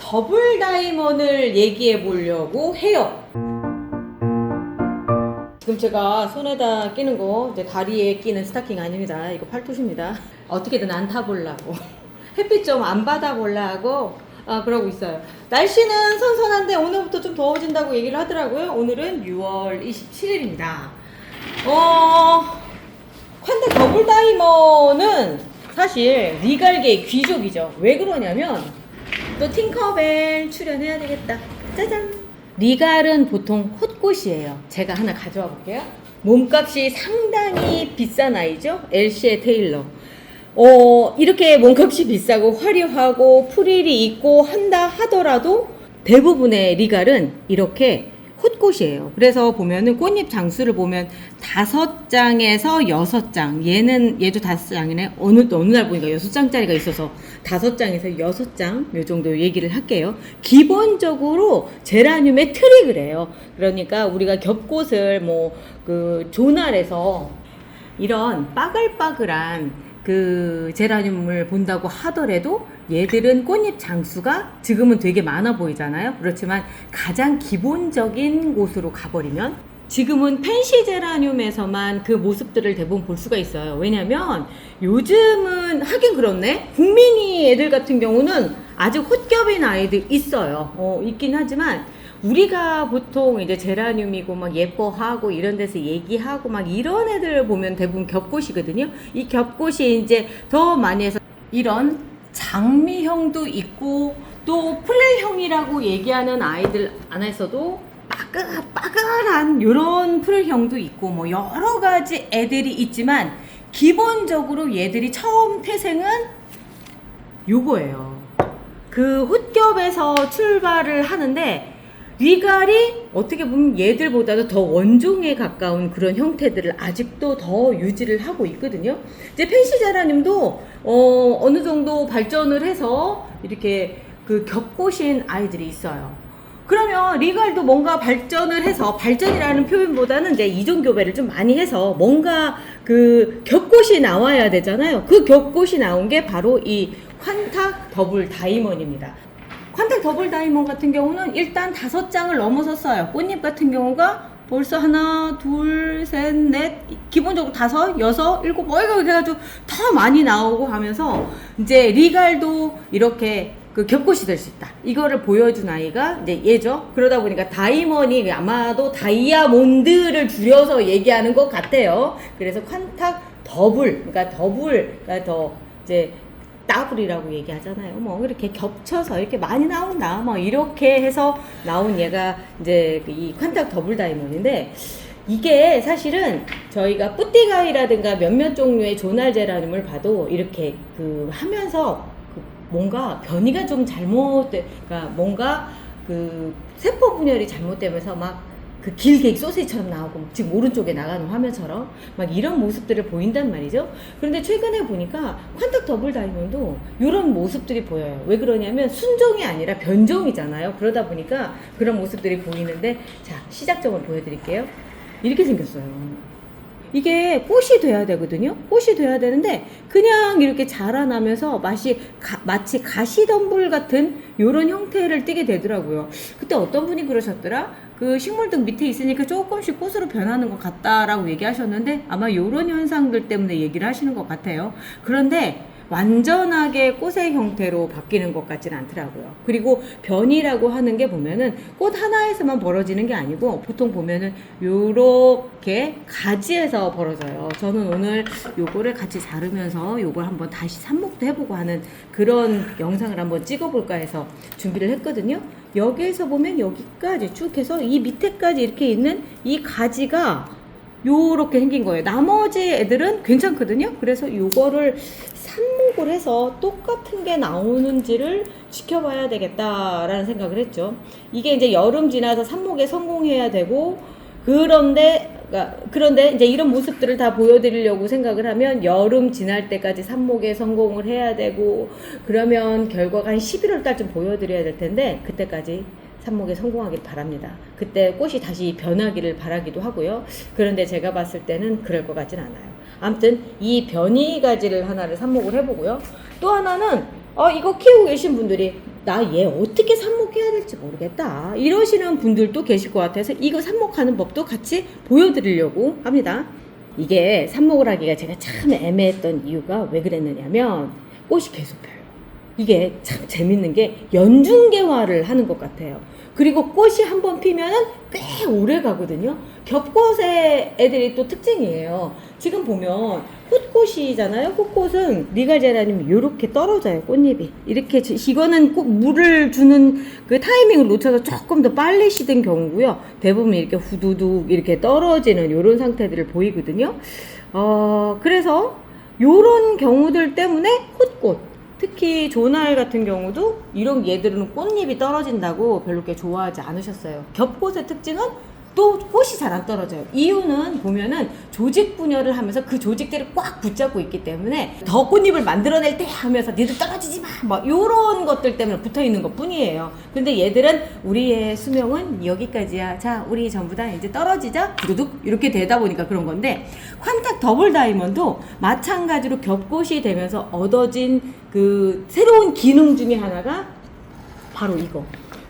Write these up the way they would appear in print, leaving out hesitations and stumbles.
더블 다이먼을 얘기해 보려고 해요. 지금 제가 손에다 끼는 거 이제 다리에 끼는 스타킹 아닙니다. 이거 팔토시입니다. 어떻게든 안 타보려고 햇빛 좀 안 받아보려고 그러고 있어요. 날씨는 선선한데 오늘부터 좀 더워진다고 얘기를 하더라고요. 오늘은 6월 27일입니다. 콴텍 더블 다이먼은 사실 리갈계의 귀족이죠. 왜 그러냐면 또 팅커벨 출연해야 되겠다. 짜잔. 리갈은 보통 홑꽃이에요. 제가 하나 가져와 볼게요. 몸값이 상당히 비싼 아이죠. 엘시의 테일러. 이렇게 몸값이 비싸고 화려하고 프릴이 있고 한다 하더라도 대부분의 리갈은 이렇게 홑꽃이에요. 그래서 보면은 꽃잎 장수를 보면 5장에서 6장. 얘도 5장이네. 어느 날 보니까 6장짜리가 있어서 5장에서 6장 요 정도 얘기를 할게요. 기본적으로 제라늄의 틀이 그래요. 그러니까 우리가 겹꽃을 조날에서 이런 빠글빠글한 제라늄을 본다고 하더라도 얘들은 꽃잎 장수가 지금은 되게 많아 보이잖아요. 그렇지만 가장 기본적인 곳으로 가버리면 지금은 펜시 제라늄에서만 그 모습들을 대부분 볼 수가 있어요. 왜냐면 요즘은 하긴 그렇네. 국민이 애들 같은 경우는 아직 홑겹인 아이들 있어요. 있긴 하지만 우리가 보통 이제 제라늄이고 막 예뻐하고 이런 데서 얘기하고 막 이런 애들 보면 대부분 겹꽃이거든요. 이 겹꽃이 이제 더 많이 해서 이런 장미형도 있고 또 플레형이라고 얘기하는 아이들 안에서도 빠글빠글한 요런 플형도 있고 뭐 여러 가지 애들이 있지만 기본적으로 얘들이 처음 태생은 요거예요. 그 홑겹에서 출발을 하는데 리갈이 어떻게 보면 얘들보다도 더 원종에 가까운 그런 형태들을 아직도 더 유지를 하고 있거든요. 이제 펜시 제라늄도 어느 정도 발전을 해서 이렇게 그 겹꽃인 아이들이 있어요. 그러면 리갈도 뭔가 발전을 해서, 발전이라는 표현보다는 이제 이종 교배를 좀 많이 해서 뭔가 그 겹꽃이 나와야 되잖아요. 그 겹꽃이 나온 게 바로 이 콴탁 더블 다이먼입니다. 콴탁 더블 다이먼 같은 경우는 일단 5장을 넘어섰어요. 꽃잎 같은 경우가 벌써 하나, 둘, 셋, 넷, 기본적으로 5, 6, 7, 이렇게 해가지고 더 많이 나오고 하면서 이제 리갈도 이렇게 그 겹꽃이 될 수 있다. 이거를 보여준 아이가 이제 얘죠. 그러다 보니까 다이먼이 아마도 다이아몬드를 줄여서 얘기하는 것 같아요. 그래서 콴탁 더블, 그러니까 더블가 더 이제 더블이라고 얘기하잖아요. 뭐 이렇게 겹쳐서 이렇게 많이 나온다. 뭐 이렇게 해서 나온 얘가 이제 이 콴탁 더블 다이먼인데 이게 사실은 저희가 뿌띠가이라든가 몇몇 종류의 조날 제라늄을 봐도 이렇게 하면서 뭔가 변이가 좀 그러니까 뭔가 세포 분열이 잘못되면서 막 길게 소시지처럼 나오고 지금 오른쪽에 나가는 화면처럼 막 이런 모습들을 보인단 말이죠. 그런데 최근에 보니까 콴탁 더블 다이먼도 이런 모습들이 보여요. 왜 그러냐면 순종이 아니라 변종이잖아요. 그러다 보니까 그런 모습들이 보이는데, 자, 시작점을 보여드릴게요. 이렇게 생겼어요. 이게 꽃이 돼야 되거든요. 꽃이 돼야 되는데 그냥 이렇게 자라나면서 마치 가시덤불 같은 요런 형태를 띠게 되더라고요. 그때 어떤 분이 그러셨더라? 그 식물등 밑에 있으니까 조금씩 꽃으로 변하는 것 같다라고 얘기하셨는데 아마 요런 현상들 때문에 얘기를 하시는 것 같아요. 그런데 완전하게 꽃의 형태로 바뀌는 것 같지는 않더라고요. 그리고 변이라고 하는 게 보면은 꽃 하나에서만 벌어지는 게 아니고 보통 보면은 요렇게 가지에서 벌어져요. 저는 오늘 요거를 같이 자르면서 요걸 한번 다시 삽목도 해보고 하는 그런 영상을 한번 찍어볼까 해서 준비를 했거든요. 여기에서 보면 여기까지 쭉 해서 이 밑에까지 이렇게 있는 이 가지가 요렇게 생긴 거예요. 나머지 애들은 괜찮거든요. 그래서 요거를 삽목을 해서 똑같은 게 나오는지를 지켜봐야 되겠다라는 생각을 했죠. 이게 이제 여름 지나서 삽목에 성공해야 되고, 그런데 이제 이런 모습들을 다 보여드리려고 생각을 하면 여름 지날 때까지 삽목에 성공을 해야 되고, 그러면 결과가 한 11월 달쯤 보여드려야 될 텐데 그때까지 삽목에 성공하길 바랍니다. 그때 꽃이 다시 변하기를 바라기도 하고요. 그런데 제가 봤을 때는 그럴 것 같진 않아요. 아무튼 이 변이 가지를 하나를 삽목을 해보고요. 또 하나는 이거 키우고 계신 분들이 나 얘 어떻게 삽목해야 될지 모르겠다 이러시는 분들도 계실 것 같아서 이거 삽목하는 법도 같이 보여드리려고 합니다. 이게 삽목을 하기가 제가 참 애매했던 이유가 왜 그랬느냐면 꽃이 계속 펴요. 이게 참 재밌는 게 연중개화를 하는 것 같아요. 그리고 꽃이 한번 피면은 꽤 오래 가거든요. 겹꽃의 애들이 또 특징이에요. 지금 보면 헛꽃이잖아요. 헛꽃은 리갈제라늄이 이렇게 떨어져요. 꽃잎이 이렇게. 이거는 꼭 물을 주는 그 타이밍을 놓쳐서 조금 더 빨리 시든 경우고요. 대부분 이렇게 후두둑 이렇게 떨어지는 이런 상태들을 보이거든요. 그래서 요런 경우들 때문에 헛꽃, 특히 조날 같은 경우도 이런 얘들은 꽃잎이 떨어진다고 별로 그렇게 좋아하지 않으셨어요. 겹꽃의 특징은 또 꽃이 잘 안 떨어져요. 이유는 보면은 조직 분열을 하면서 그 조직들을 꽉 붙잡고 있기 때문에 더 꽃잎을 만들어낼 때 하면서 니들 떨어지지 마! 막 요런 것들 때문에 붙어 있는 것 뿐이에요. 근데 얘들은 우리의 수명은 여기까지야. 자, 우리 전부 다 이제 떨어지자. 두둑 이렇게 되다 보니까 그런 건데, 퀀탁 더블 다이먼도 마찬가지로 겹꽃이 되면서 얻어진 그 새로운 기능 중에 하나가 바로 이거.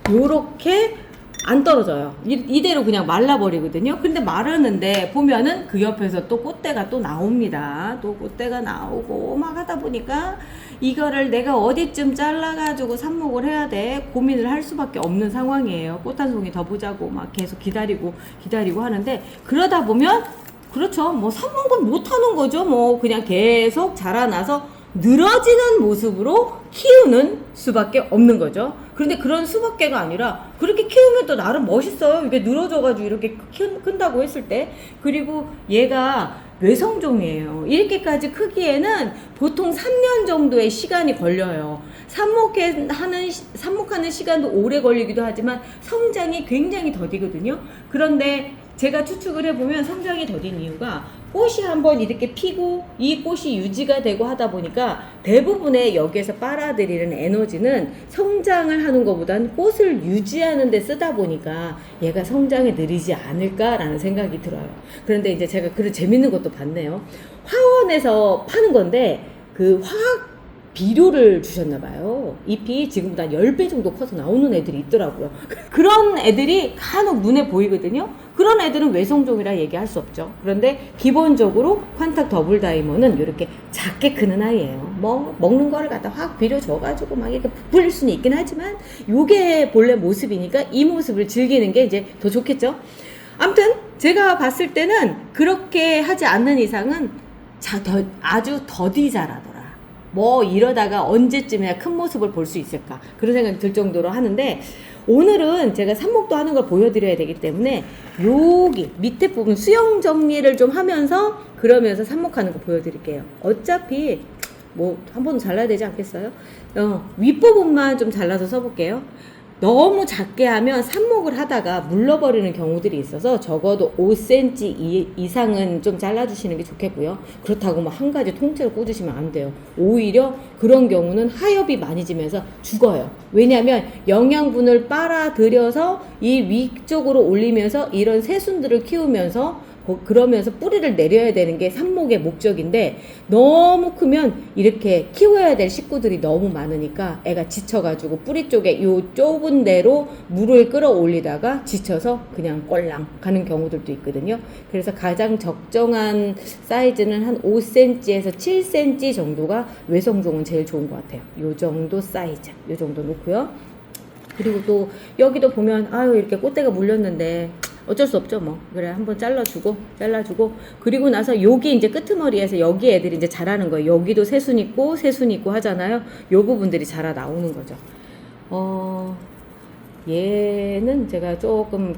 요렇게 안 떨어져요. 이대로 그냥 말라버리거든요. 근데 마르는데 보면은 그 옆에서 또 꽃대가 또 나옵니다. 또 꽃대가 나오고 막 하다 보니까 이거를 내가 어디쯤 잘라가지고 삽목을 해야 돼 고민을 할 수밖에 없는 상황이에요. 꽃 한 송이 더 보자고 막 계속 기다리고 하는데, 그러다 보면 그렇죠. 뭐 삽목은 못하는 거죠. 뭐 그냥 계속 자라나서 늘어지는 모습으로 키우는 수밖에 없는 거죠. 그런데 그런 수밖에가 아니라 그렇게 키우면 또 나름 멋있어요. 이게 늘어져가지고 이렇게 큰다고 했을 때. 그리고 얘가 외성종이에요. 이렇게까지 크기에는 보통 3년 정도의 시간이 걸려요. 삽목하는 시간도 오래 걸리기도 하지만 성장이 굉장히 더디거든요. 그런데 제가 추측을 해보면 성장이 더딘 이유가 꽃이 한번 이렇게 피고 이 꽃이 유지가 되고 하다 보니까 대부분의 여기에서 빨아들이는 에너지는 성장을 하는 것보다는 꽃을 유지하는 데 쓰다 보니까 얘가 성장이 느리지 않을까라는 생각이 들어요. 그런데 이제 제가 그런 재밌는 것도 봤네요. 화원에서 파는 건데 그 화학 비료를 주셨나봐요. 잎이 지금보다 10배 정도 커서 나오는 애들이 있더라고요. 그런 애들이 간혹 눈에 보이거든요. 그런 애들은 외성종이라 얘기할 수 없죠. 그런데 기본적으로 퀀탁 더블 다이먼은 이렇게 작게 크는 아이예요. 뭐 먹는 거를 갖다 확 비료 줘가지고 막 이렇게 부풀릴 수는 있긴 하지만 요게 본래 모습이니까 이 모습을 즐기는 게 이제 더 좋겠죠. 아무튼 제가 봤을 때는 그렇게 하지 않는 이상은 아주 더디 자라더라. 뭐 이러다가 언제쯤이야 큰 모습을 볼 수 있을까, 그런 생각이 들 정도로 하는데, 오늘은 제가 삽목도 하는 걸 보여드려야 되기 때문에 여기 밑에 부분 수영 정리를 좀 하면서 그러면서 삽목하는 거 보여드릴게요. 어차피 뭐 한 번은 잘라야 되지 않겠어요? 윗부분만 좀 잘라서 써볼게요. 너무 작게 하면 삽목을 하다가 물러버리는 경우들이 있어서 적어도 5cm 이상은 좀 잘라주시는 게 좋겠고요. 그렇다고 뭐 한 가지 통째로 꽂으시면 안 돼요. 오히려 그런 경우는 하엽이 많이 지면서 죽어요. 왜냐하면 영양분을 빨아들여서 이 위쪽으로 올리면서 이런 새순들을 키우면서 그러면서 뿌리를 내려야 되는 게 삽목의 목적인데, 너무 크면 이렇게 키워야 될 식구들이 너무 많으니까 애가 지쳐가지고 뿌리 쪽에 요 좁은 데로 물을 끌어올리다가 지쳐서 그냥 꼴랑 가는 경우들도 있거든요. 그래서 가장 적정한 사이즈는 한 5cm에서 7cm 정도가 외성종은 제일 좋은 것 같아요. 요 정도 사이즈, 요 정도 놓고요. 그리고 또 여기도 보면 아유 이렇게 꽃대가 물렸는데 어쩔 수 없죠. 뭐 그래 한번 잘라주고 그리고 나서 여기 이제 끄트머리에서 여기 애들이 이제 자라는 거예요. 여기도 새순 있고 하잖아요. 요 부분들이 자라 나오는 거죠. 얘는 제가 조금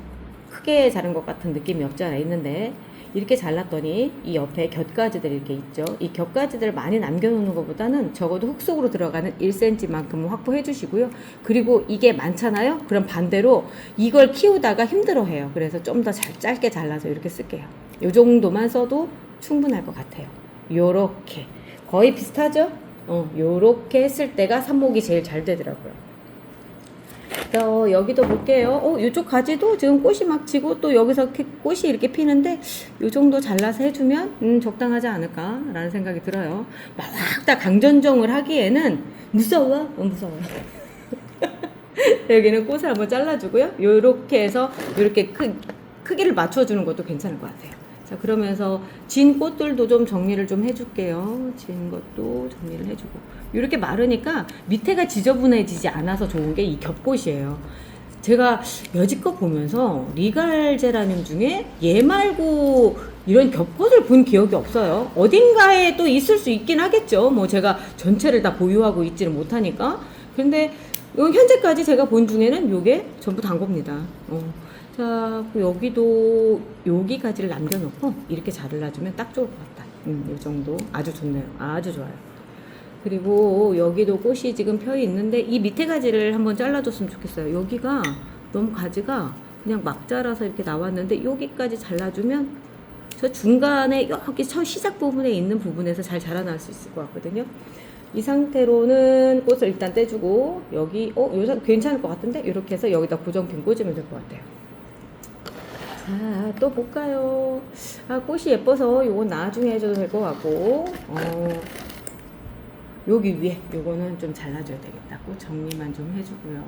크게 자른 것 같은 느낌이 없지 않아 있는데, 이렇게 잘랐더니 이 옆에 곁가지들 이렇게 있죠. 이 곁가지들을 많이 남겨놓는 것보다는 적어도 흙 속으로 들어가는 1cm만큼은 확보해 주시고요. 그리고 이게 많잖아요. 그럼 반대로 이걸 키우다가 힘들어해요. 그래서 좀 더 짧게 잘라서 이렇게 쓸게요. 이 정도만 써도 충분할 것 같아요. 요렇게 거의 비슷하죠? 요렇게 했을 때가 삽목이 제일 잘 되더라고요. 여기도 볼게요. 이쪽 가지도 지금 꽃이 막 지고 또 여기서 꽃이 이렇게 피는데 이 정도 잘라서 해주면 적당하지 않을까라는 생각이 들어요. 막 다 강전정을 하기에는 무서워요. 여기는 꽃을 한번 잘라주고요. 요렇게 해서 요렇게 크기를 맞춰주는 것도 괜찮을 것 같아요. 자, 그러면서 진 꽃들도 좀 정리를 좀 해줄게요. 진 것도 정리를 해주고. 이렇게 마르니까 밑에가 지저분해지지 않아서 좋은 게 이 겹꽃이에요. 제가 여지껏 보면서 리갈 제라늄 중에 얘 말고 이런 겹꽃을 본 기억이 없어요. 어딘가에 또 있을 수 있긴 하겠죠. 뭐 제가 전체를 다 보유하고 있지는 못하니까. 근데 현재까지 제가 본 중에는 요게 전부 단 겁니다. 자, 여기도 여기까지를 남겨놓고 이렇게 잘라주면 딱 좋을 것 같다. 이 정도 아주 좋네요. 아주 좋아요. 그리고 여기도 꽃이 지금 펴 있는데 이 밑에 가지를 한번 잘라줬으면 좋겠어요. 여기가 너무 가지가 그냥 막 자라서 이렇게 나왔는데 여기까지 잘라주면 저 중간에 여기 처음 시작 부분에 있는 부분에서 잘 자라날 수 있을 것 같거든요. 이 상태로는 꽃을 일단 떼주고 여기 요새 괜찮을 것 같은데 이렇게 해서 여기다 고정핀 꽂으면 될 것 같아요. 자, 또 볼까요? 아, 꽃이 예뻐서 요건 나중에 해줘도 될 것 같고 여기 위에 요거는 좀 잘라줘야 되겠다. 꽃 정리만 좀 해주고요.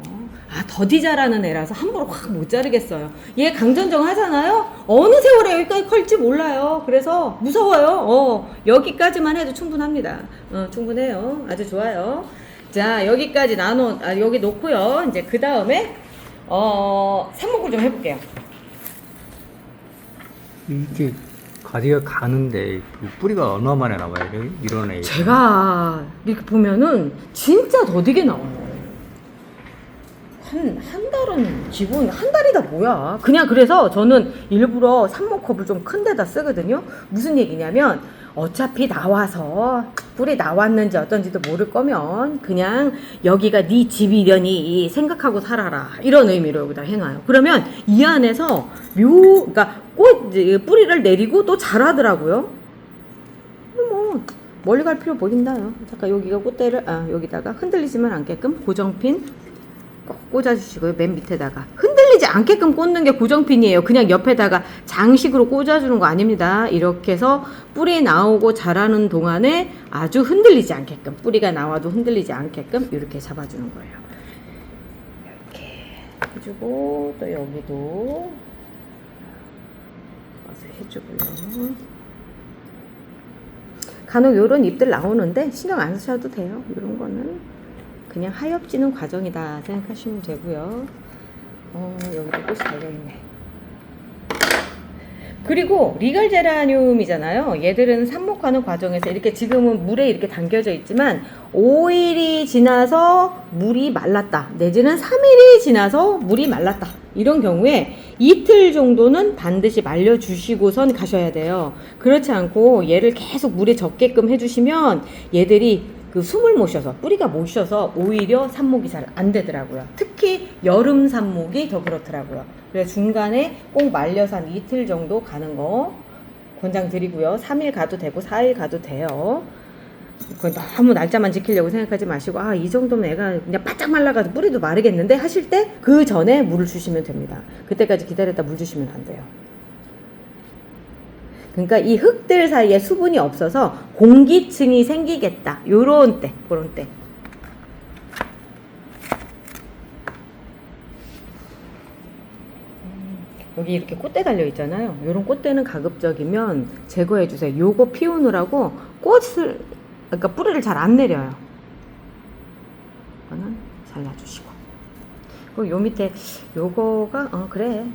아, 더디 자라는 애라서 함부로 확 못 자르겠어요. 얘 강전정 하잖아요. 어느 세월에 여기까지 클지 몰라요. 그래서 무서워요. 여기까지만 해도 충분합니다. 충분해요. 아주 좋아요. 자, 여기까지 여기 놓고요. 이제 그 다음에 삽목을 좀 해볼게요. 이게 가지가 가는데 그 뿌리가 얼마 만에 나와요? 이런 애. 제가 이렇게 보면은 진짜 더디게 나와요. 한 달은 기본, 한 달이다 뭐야. 그냥 그래서 저는 일부러 삽목컵을 좀 큰 데다 쓰거든요. 무슨 얘기냐면 어차피 나와서 뿌리 나왔는지 어떤지도 모를 거면 그냥 여기가 네 집이려니 생각하고 살아라, 이런 의미로 여기다 해놔요. 그러면 이 안에서 그러니까 뿌리를 내리고 또 자라더라고요. 뭐 멀리 갈 필요 보인다요. 잠깐 여기가 꽃대를 여기다가 흔들리지만 않게끔 고정핀 꼭 꽂아주시고요. 맨 밑에다가 흔들리지 않게끔 꽂는 게 고정핀이에요. 그냥 옆에다가 장식으로 꽂아주는 거 아닙니다. 이렇게 해서 뿌리 나오고 자라는 동안에 아주 흔들리지 않게끔, 뿌리가 나와도 흔들리지 않게끔 이렇게 잡아주는 거예요. 이렇게 해주고 또 여기도 와서 해주고요. 간혹 요런 잎들 나오는데 신경 안 쓰셔도 돼요. 이런 거는 그냥 하엽지는 과정이다 생각하시면 되고요. 여기도 꽃이 달려있네. 그리고 리갈 제라늄이잖아요. 얘들은 삽목하는 과정에서 이렇게 지금은 물에 이렇게 담겨져 있지만 5일이 지나서 물이 말랐다, 내지는 3일이 지나서 물이 말랐다, 이런 경우에 이틀 정도는 반드시 말려주시고선 가셔야 돼요. 그렇지 않고 얘를 계속 물에 젖게끔 해주시면 얘들이 그 숨을 못 쉬어서, 뿌리가 못 쉬어서 오히려 삽목이 잘 안 되더라고요. 특히 여름 삽목이 더 그렇더라고요. 그래서 중간에 꼭 말려서 한 이틀 정도 가는 거 권장드리고요. 3일 가도 되고 4일 가도 돼요. 너무 날짜만 지키려고 생각하지 마시고 이 정도면 애가 그냥 바짝 말라가도 뿌리도 마르겠는데 하실 때 그 전에 물을 주시면 됩니다. 그때까지 기다렸다 물 주시면 안 돼요. 그러니까 이 흙들 사이에 수분이 없어서 공기층이 생기겠다. 요런 때, 그런 때. 여기 이렇게 꽃대 달려 있잖아요. 요런 꽃대는 가급적이면 제거해 주세요. 요거 피우느라고 꽃을, 그러니까 뿌리를 잘 안 내려요. 이거는 잘라주시고. 그리고 요 밑에 요거가 그래.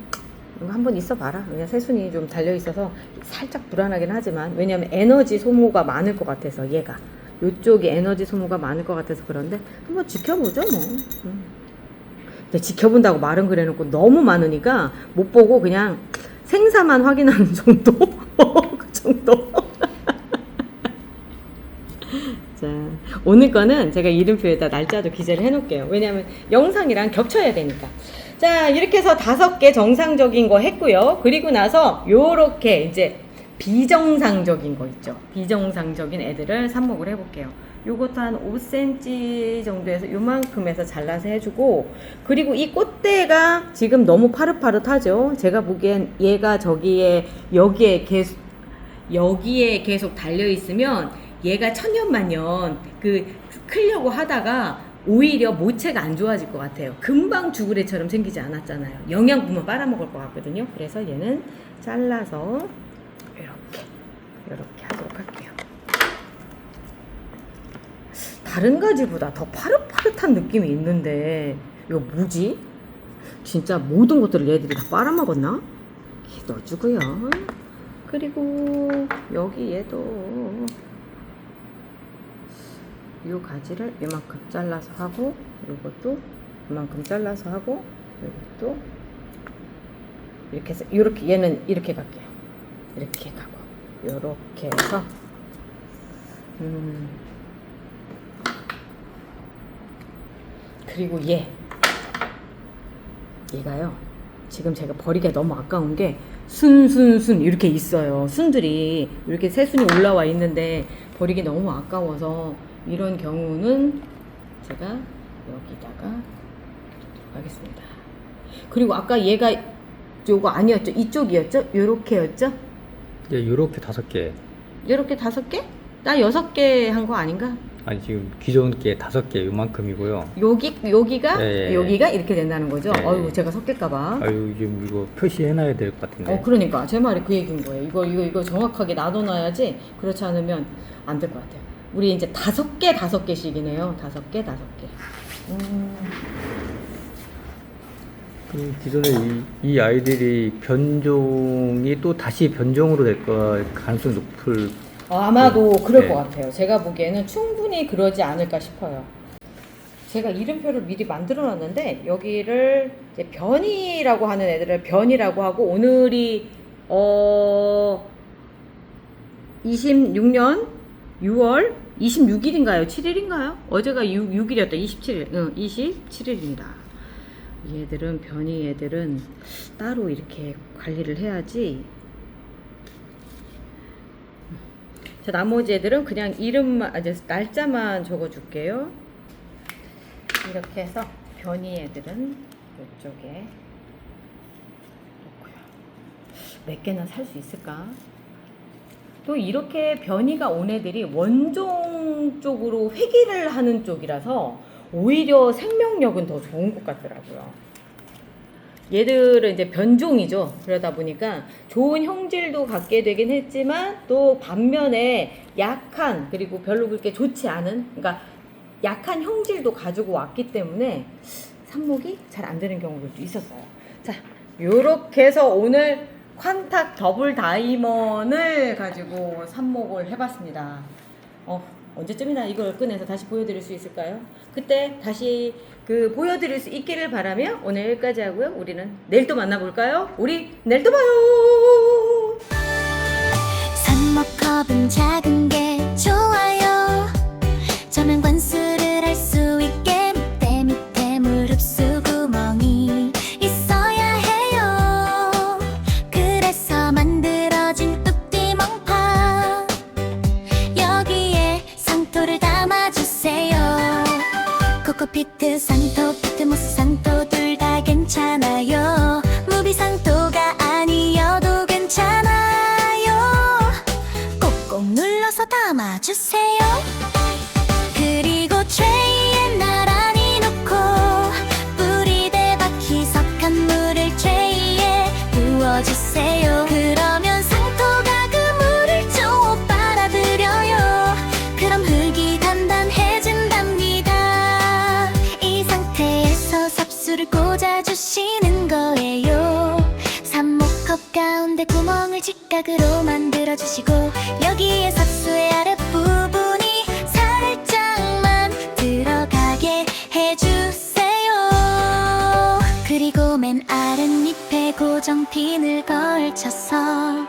이거 한번 있어 봐라. 왜냐 새순이 좀 달려 있어서 살짝 불안하긴 하지만, 왜냐면 에너지 소모가 많을 것 같아서, 얘가 요쪽이 에너지 소모가 많을 것 같아서 그런데 한번 지켜보죠 뭐. 근데 지켜본다고 말은 그래놓고 너무 많으니까 못 보고 그냥 생사만 확인하는 정도. 그 정도. 자, 오늘 거는 제가 이름표에다 날짜도 기재를 해놓을게요. 왜냐면 영상이랑 겹쳐야 되니까. 자, 이렇게 해서 5개 정상적인 거 했고요. 그리고 나서 요렇게 이제 비정상적인 거 있죠. 비정상적인 애들을 삽목을 해볼게요. 요것도 한 5cm 정도에서 요만큼에서 잘라서 해주고, 그리고 이 꽃대가 지금 너무 파릇파릇하죠. 제가 보기엔 얘가 여기에 계속 달려 있으면 얘가 천년만년 클려고 하다가 오히려 모체가 안 좋아질 것 같아요. 금방 죽으레처럼 생기지 않았잖아요. 영양분만 빨아먹을 것 같거든요. 그래서 얘는 잘라서 이렇게 하도록 할게요. 다른 가지보다 더 파릇파릇한 느낌이 있는데 이거 뭐지? 진짜 모든 것들을 얘들이 다 빨아먹었나? 이렇게 넣어주고요. 그리고 여기 얘도 이 가지를 이만큼 잘라서 하고, 이것도 이만큼 잘라서 하고, 이것도 이렇게 해서 이렇게, 얘는 이렇게 갈게요. 이렇게 가고 이렇게 해서 그리고 얘가요, 지금 제가 버리기가 너무 아까운 게 순 이렇게 있어요. 순들이 이렇게 새순이 올라와 있는데 버리기 너무 아까워서 이런 경우는 제가 여기다가 넣도록 하겠습니다. 그리고 아까 얘가 요거 아니었죠? 이쪽이었죠? 요렇게였죠? 예, 요렇게 5개. 요렇게 5개? 나 6개 한 거 아닌가? 아니 지금 기존 게 5개 요만큼이고요. 여기가 예. 여기가 이렇게 된다는 거죠? 예. 어이구, 제가 섞일까봐. 아유 지금 이거 표시해놔야 될 것 같은데. 그러니까 제 말이 그 얘기인 거예요. 이거 정확하게 놔둬놔야지. 그렇지 않으면 안 될 것 같아요. 우리 이제 5개씩이네요. 5개. 그 기존에 이 아이들이 변종이 또 다시 변종으로 될 가능성이 높을. 아마도 그럴 네. 것 같아요. 제가 보기에는 충분히 그러지 않을까 싶어요. 제가 이름표를 미리 만들어 놨는데 여기를 이제 변이라고 하는 애들을 변이라고 하고, 오늘이 26년 6월 26일인가요? 7일인가요? 어제가 6일이었다. 27일. 27일입니다. 얘들은 변이 애들은 따로 이렇게 관리를 해야지. 자, 나머지 애들은 그냥 이름만, 날짜만 적어줄게요. 이렇게 해서 변이 애들은 이쪽에 놓고요. 몇 개나 살 수 있을까? 또 이렇게 변이가 온 애들이 원종 쪽으로 회귀를 하는 쪽이라서 오히려 생명력은 더 좋은 것 같더라고요. 얘들은 이제 변종이죠. 그러다 보니까 좋은 형질도 갖게 되긴 했지만 또 반면에 약한, 그리고 별로 그렇게 좋지 않은, 그러니까 약한 형질도 가지고 왔기 때문에 삽목이 잘 안 되는 경우도 있었어요. 자, 요렇게 해서 오늘 콴탁 더블 다이먼을 가지고 삽목을 해봤습니다. 언제쯤이나 이걸 꺼내서 다시 보여드릴 수 있을까요? 그때 다시 보여드릴 수 있기를 바라며 오늘 여기까지 하고요. 우리는 내일 또 만나볼까요? 우리 내일 또 봐요. 삽목컵은 작은 게 좋아요. 저면 관수를 할 수 있게 밑에 무릎수 구멍이 있어야 해요. 그래서 만들어진 뚝띠멍파, 여기에 상토를 담아주세요. 코코피트 상토, 피트모스 상토 둘 다 괜찮아요. 무비상토가 아니어도 괜찮아요. 꼭꼭 눌러서 담아주세요. 그리고 트레이에 나란히 놓고 뿌리대 박히석한 물을 트레이에 부어주세요. 그러면 상토가 그 물을 좀 빨아들여요. 그럼 흙이 단단해진답니다. 이 상태에서 삽수를 꽂아주시는 거예요. 삽목컵 가운데 구멍을 직각으로 만들어주시고 여기에 삽수의 아랫부분이 살짝만 들어가게 해주세요. 그리고 맨 아랫잎에 고정핀을 걸쳐서